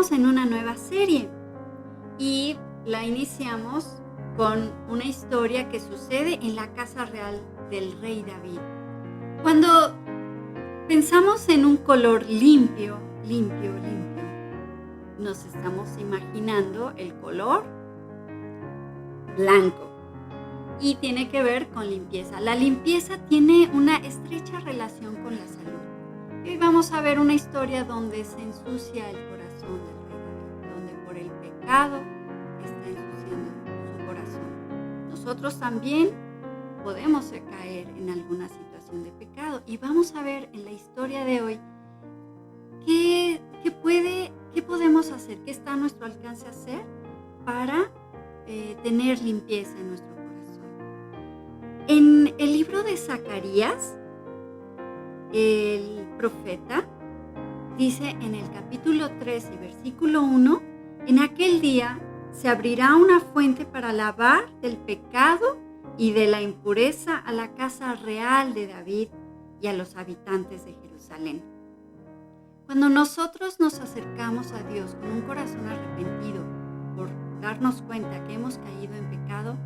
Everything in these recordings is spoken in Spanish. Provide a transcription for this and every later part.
estamos en una nueva serie y la iniciamos con una historia que sucede en la casa real del rey David. Cuando pensamos en un color limpio, nos estamos imaginando el color blanco y tiene que ver con limpieza. La limpieza tiene una estrecha relación con la salud. Hoy vamos a ver una historia donde se ensucia el corazón del rey David, donde por el pecado está ensuciando su corazón. Nosotros también podemos caer en alguna situación de pecado y vamos a ver en la historia de hoy qué podemos hacer, qué está a nuestro alcance hacer para tener limpieza en nuestro corazón. En el libro de Zacarías, el profeta dice en el capítulo 3 y versículo 1, en aquel día se abrirá una fuente para lavar del pecado y de la impureza a la casa real de David y a los habitantes de Jerusalén. Cuando nosotros nos acercamos a Dios con un corazón arrepentido por darnos cuenta que hemos caído en pecado,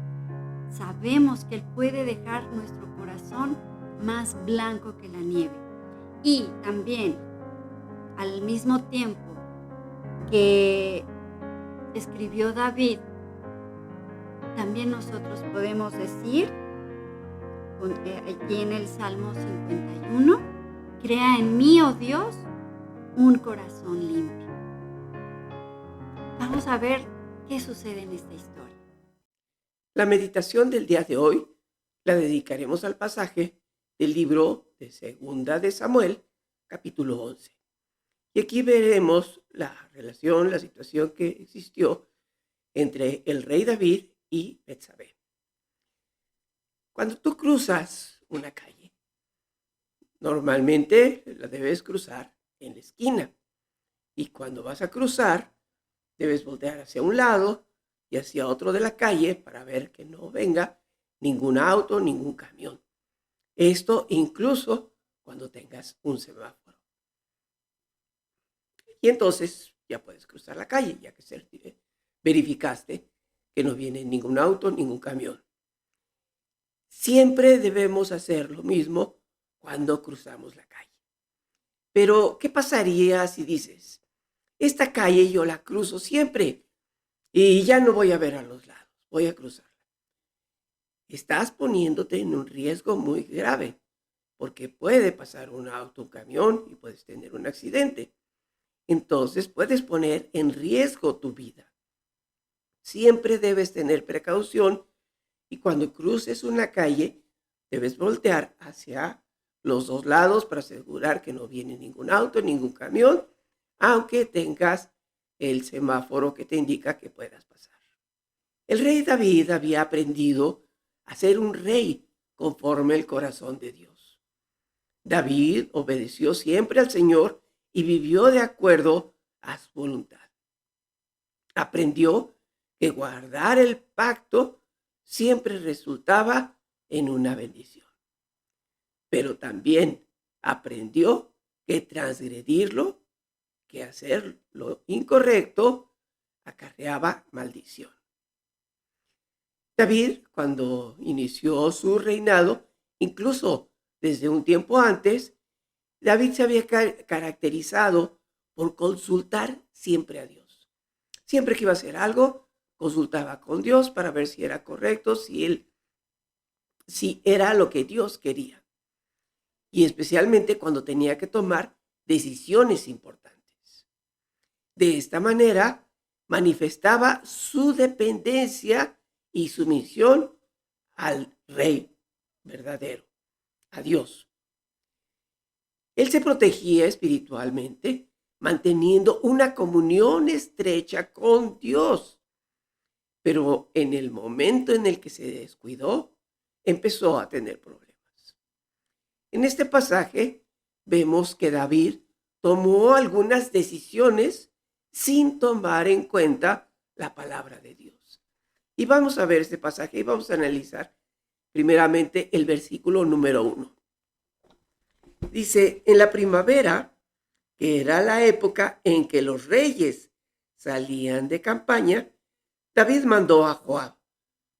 sabemos que Él puede dejar nuestro corazón más blanco que la nieve. Y también, al mismo tiempo que escribió David, también nosotros podemos decir, aquí en el Salmo 51, crea en mí, oh Dios, un corazón limpio. Vamos a ver qué sucede en esta historia. La meditación del día de hoy la dedicaremos al pasaje del libro de Segunda de Samuel, capítulo 11. Y aquí veremos la relación, la situación que existió entre el rey David y Betsabé. Cuando tú cruzas una calle, normalmente la debes cruzar en la esquina. Y cuando vas a cruzar, debes voltear hacia un lado y hacia otro de la calle para ver que no venga ningún auto, ningún camión. Esto incluso cuando tengas un semáforo. Y entonces ya puedes cruzar la calle, ya que verificaste que no viene ningún auto, ningún camión. Siempre debemos hacer lo mismo cuando cruzamos la calle. Pero, ¿qué pasaría si dices, esta calle yo la cruzo siempre y ya no voy a ver a los lados, voy a cruzarla? Estás poniéndote en un riesgo muy grave, porque puede pasar un auto, un camión y puedes tener un accidente. Entonces puedes poner en riesgo tu vida. Siempre debes tener precaución y cuando cruces una calle debes voltear hacia los dos lados para asegurar que no viene ningún auto, ningún camión, aunque tengas el semáforo que te indica que puedas pasar. El rey David había aprendido a ser un rey conforme el corazón de Dios. David obedeció siempre al Señor y vivió de acuerdo a su voluntad. Aprendió que guardar el pacto siempre resultaba en una bendición. Pero también aprendió que transgredirlo, que hacer lo incorrecto, acarreaba maldición. David, cuando inició su reinado, incluso desde un tiempo antes, David se había caracterizado por consultar siempre a Dios. Siempre que iba a hacer algo, consultaba con Dios para ver si era correcto, si era lo que Dios quería. Y especialmente cuando tenía que tomar decisiones importantes. De esta manera, manifestaba su dependencia y sumisión al Rey verdadero, a Dios. Él se protegía espiritualmente, manteniendo una comunión estrecha con Dios. Pero en el momento en el que se descuidó, empezó a tener problemas. En este pasaje vemos que David tomó algunas decisiones sin tomar en cuenta la palabra de Dios. Y vamos a ver este pasaje y vamos a analizar primeramente el versículo número 1. Dice, en la primavera, que era la época en que los reyes salían de campaña, David mandó a Joab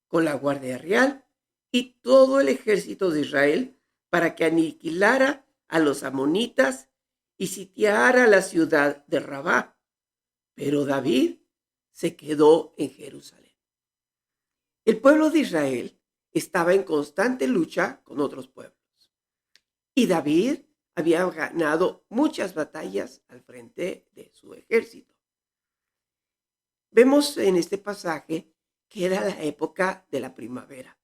con la guardia real y todo el ejército de Israel para que aniquilara a los amonitas y sitiara la ciudad de Rabá. Pero David se quedó en Jerusalén. El pueblo de Israel estaba en constante lucha con otros pueblos y David había ganado muchas batallas al frente de su ejército. Vemos en este pasaje que era la época de la primavera,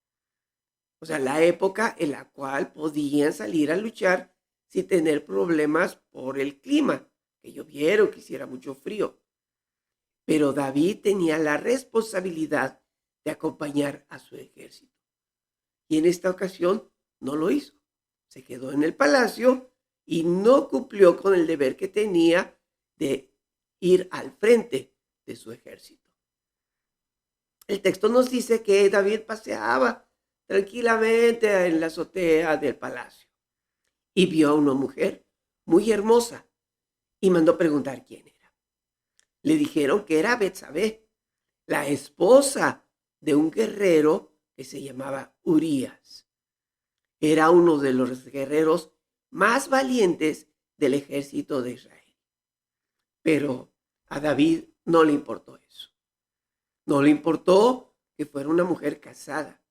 o sea, la época en la cual podían salir a luchar sin tener problemas por el clima, que lloviera o que hiciera mucho frío. Pero David tenía la responsabilidad de acompañar a su ejército. Y en esta ocasión no lo hizo. Se quedó en el palacio y no cumplió con el deber que tenía de ir al frente de su ejército. El texto nos dice que David paseaba tranquilamente en la azotea del palacio y vio a una mujer muy hermosa y mandó preguntar quién era. Le dijeron que era Betsabé, la esposa de un guerrero que se llamaba Urías. Era uno de los guerreros más valientes del ejército de Israel. Pero a David no le importó eso. No le importó que fuera una mujer casada.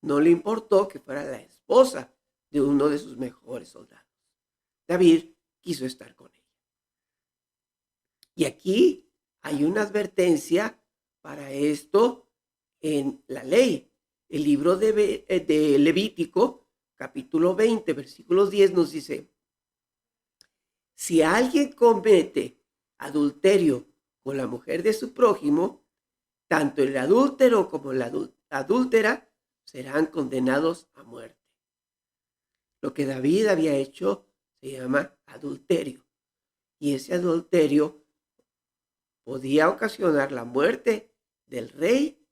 No le importó que fuera la esposa de uno de sus mejores soldados. David quiso estar con ella. Y aquí hay una advertencia para esto en la ley. El libro de Levítico, capítulo 20, versículo 10 nos dice: si alguien comete adulterio con la mujer de su prójimo, tanto el adúltero como la adúltera serán condenados a muerte. Lo que David había hecho se llama adulterio. Y ese adulterio podía ocasionar la muerte del rey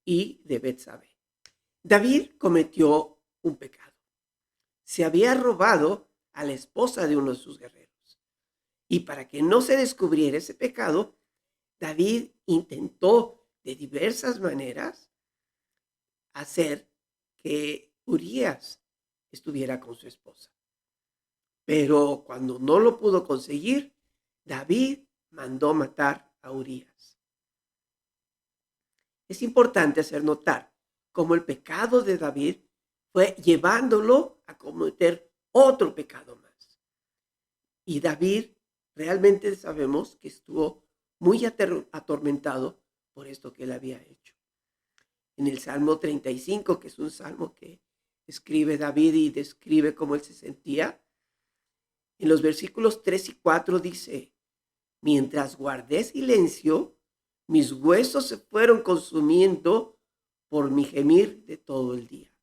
y de Betsabé. David cometió un pecado. Se había robado a la esposa de uno de sus guerreros. Y para que no se descubriera ese pecado, David intentó de diversas maneras hacer que Urías estuviera con su esposa. Pero cuando no lo pudo conseguir, David mandó matar a Urías. Es importante hacer notar cómo el pecado de David fue llevándolo a cometer otro pecado más. Y David realmente sabemos que estuvo muy atormentado por esto que él había hecho. En el Salmo 35, que es un salmo que escribe David y describe cómo él se sentía, en los versículos 3 y 4 dice: mientras guardé silencio, mis huesos se fueron consumiendo por mi gemir de todo el día.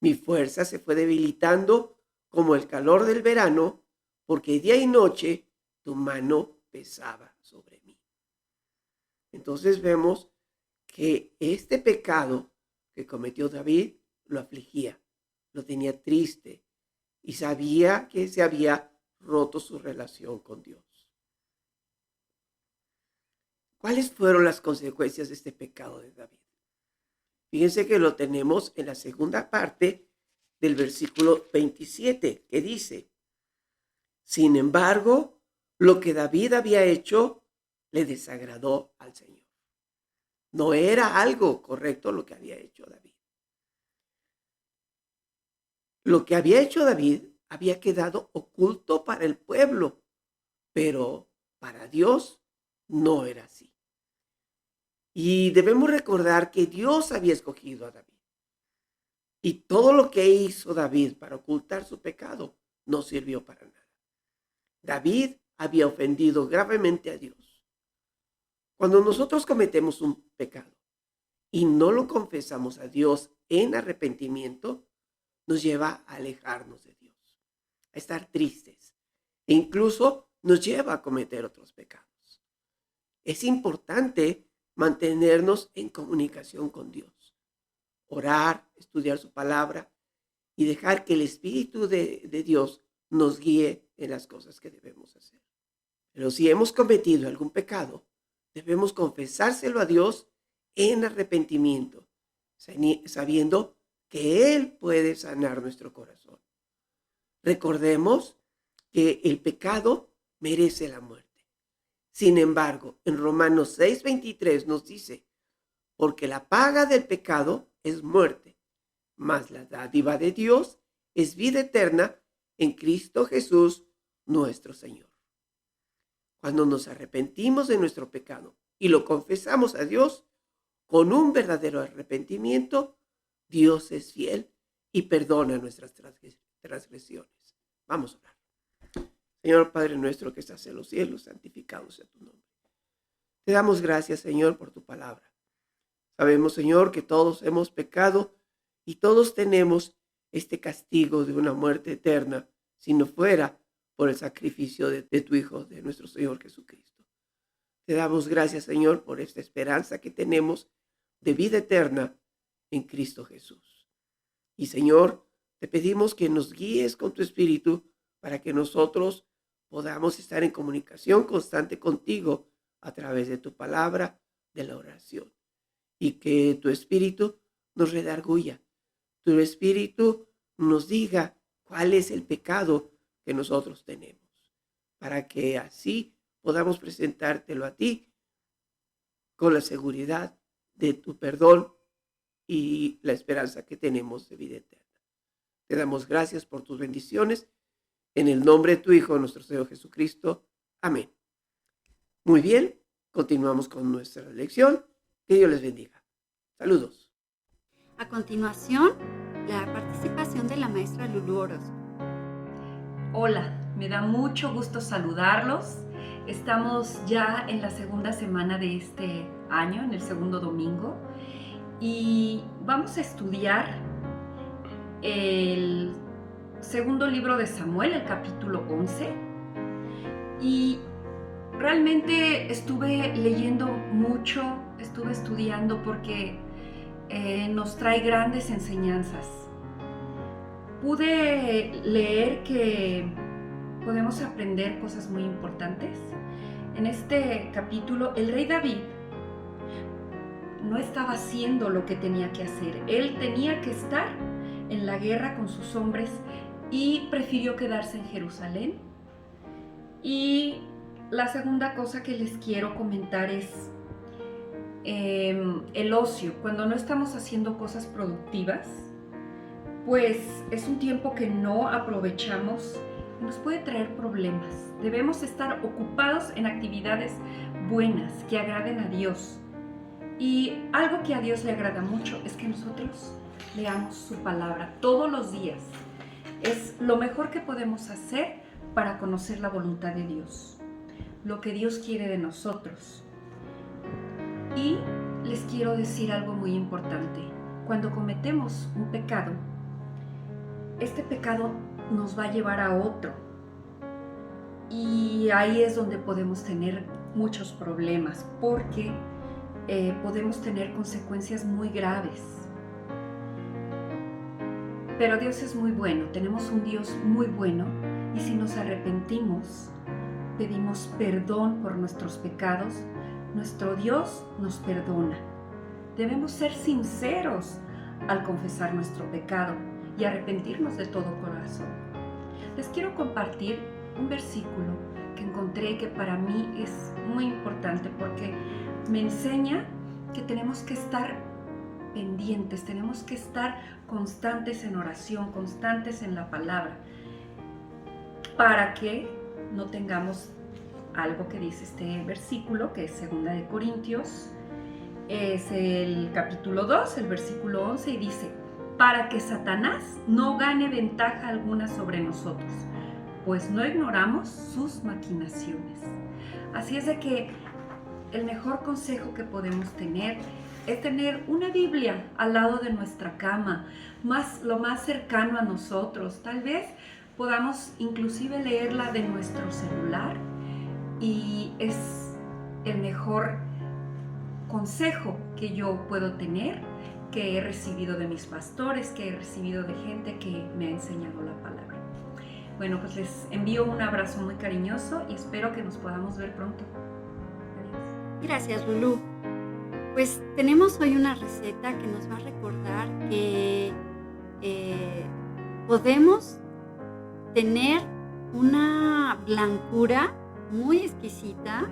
Mi fuerza se fue debilitando como el calor del verano, porque día y noche tu mano pesaba sobre mí. Entonces vemos que este pecado que cometió David lo afligía, lo tenía triste y sabía que se había roto su relación con Dios. ¿Cuáles fueron las consecuencias de este pecado de David? Fíjense que lo tenemos en la segunda parte del versículo 27, que dice: sin embargo, lo que David había hecho le desagradó al Señor. No era algo correcto lo que había hecho David. Lo que había hecho David había quedado oculto para el pueblo, pero para Dios no era así. Y debemos recordar que Dios había escogido a David. Y todo lo que hizo David para ocultar su pecado no sirvió para nada. David había ofendido gravemente a Dios. Cuando nosotros cometemos un pecado y no lo confesamos a Dios en arrepentimiento, nos lleva a alejarnos de Dios, a estar tristes e incluso nos lleva a cometer otros pecados. Es importante mantenernos en comunicación con Dios, orar, estudiar su palabra y dejar que el Espíritu de Dios nos guíe en las cosas que debemos hacer. Pero si hemos cometido algún pecado, debemos confesárselo a Dios en arrepentimiento, sabiendo que Él puede sanar nuestro corazón. Recordemos que el pecado merece la muerte. Sin embargo, en Romanos 6:23 nos dice, porque la paga del pecado es muerte, mas la dádiva de Dios es vida eterna en Cristo Jesús, nuestro Señor. Cuando nos arrepentimos de nuestro pecado y lo confesamos a Dios, con un verdadero arrepentimiento, Dios es fiel y perdona nuestras transgresiones. Vamos a orar. Señor Padre nuestro que estás en los cielos, santificado sea tu nombre. Te damos gracias, Señor, por tu palabra. Sabemos, Señor, que todos hemos pecado y todos tenemos este castigo de una muerte eterna, si no fuera por el sacrificio de tu Hijo, de nuestro Señor Jesucristo. Te damos gracias, Señor, por esta esperanza que tenemos de vida eterna en Cristo Jesús. Y, Señor, te pedimos que nos guíes con tu Espíritu para que nosotros podamos estar en comunicación constante contigo a través de tu palabra, de la oración. Y que tu Espíritu nos redarguya, tu Espíritu nos diga cuál es el pecado que nosotros tenemos, para que así podamos presentártelo a ti con la seguridad de tu perdón y la esperanza que tenemos de vida eterna. Te damos gracias por tus bendiciones, en el nombre de tu Hijo, nuestro Señor Jesucristo. Amén. Muy bien, continuamos con nuestra lección. Que Dios les bendiga. Saludos. A continuación, la participación de la maestra Lulú Orozco. Hola, me da mucho gusto saludarlos. Estamos ya en la segunda semana de este año, en el segundo domingo, y vamos a estudiar el segundo libro de Samuel, el capítulo 11. Y realmente estuve leyendo mucho, estuve estudiando porque nos trae grandes enseñanzas. Pude leer que podemos aprender cosas muy importantes. En este capítulo, el rey David no estaba haciendo lo que tenía que hacer. Él tenía que estar en la guerra con sus hombres y prefirió quedarse en Jerusalén. Y la segunda cosa que les quiero comentar es el ocio. Cuando no estamos haciendo cosas productivas, pues es un tiempo que no aprovechamos y nos puede traer problemas. Debemos estar ocupados en actividades buenas que agraden a Dios. Y algo que a Dios le agrada mucho es que nosotros leamos su palabra todos los días. Es lo mejor que podemos hacer para conocer la voluntad de Dios, lo que Dios quiere de nosotros. Y les quiero decir algo muy importante. Cuando cometemos un pecado, este pecado nos va a llevar a otro. Y ahí es donde podemos tener muchos problemas, porque podemos tener consecuencias muy graves. Pero Dios es muy bueno, tenemos un Dios muy bueno, y si nos arrepentimos, pedimos perdón por nuestros pecados, nuestro Dios nos perdona. Debemos ser sinceros al confesar nuestro pecado y arrepentirnos de todo corazón. Les quiero compartir un versículo que encontré que para mí es muy importante porque me enseña que tenemos que estar pendientes, tenemos que estar constantes en oración, constantes en la palabra, para que no tengamos algo que dice este versículo, que es 2 de Corintios, es el capítulo 2, el versículo 11, y dice: para que Satanás no gane ventaja alguna sobre nosotros, pues no ignoramos sus maquinaciones. Así es de que el mejor consejo que podemos tener es tener una Biblia al lado de nuestra cama, lo más cercano a nosotros. Tal vez podamos inclusive leerla de nuestro celular, y es el mejor consejo que yo puedo tener, que he recibido de mis pastores, que he recibido de gente que me ha enseñado la palabra. Bueno, pues les envío un abrazo muy cariñoso y espero que nos podamos ver pronto. Adiós. Gracias, Lulú. Pues tenemos hoy una receta que nos va a recordar que podemos tener una blancura muy exquisita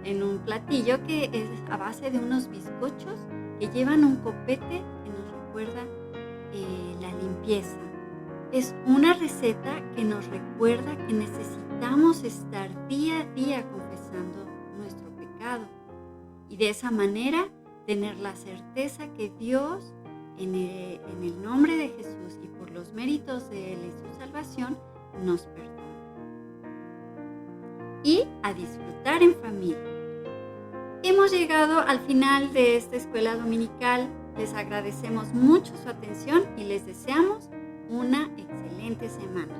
en un platillo que es a base de unos bizcochos que llevan un copete que nos recuerda la limpieza. Es una receta que nos recuerda que necesitamos estar día a día confesando nuestro pecado y de esa manera tener la certeza que Dios, en el nombre de Jesús y por los méritos de Él y su salvación, nos perdona. Y a disfrutar en familia. Hemos llegado al final de esta escuela dominical. Les agradecemos mucho su atención y les deseamos una excelente semana.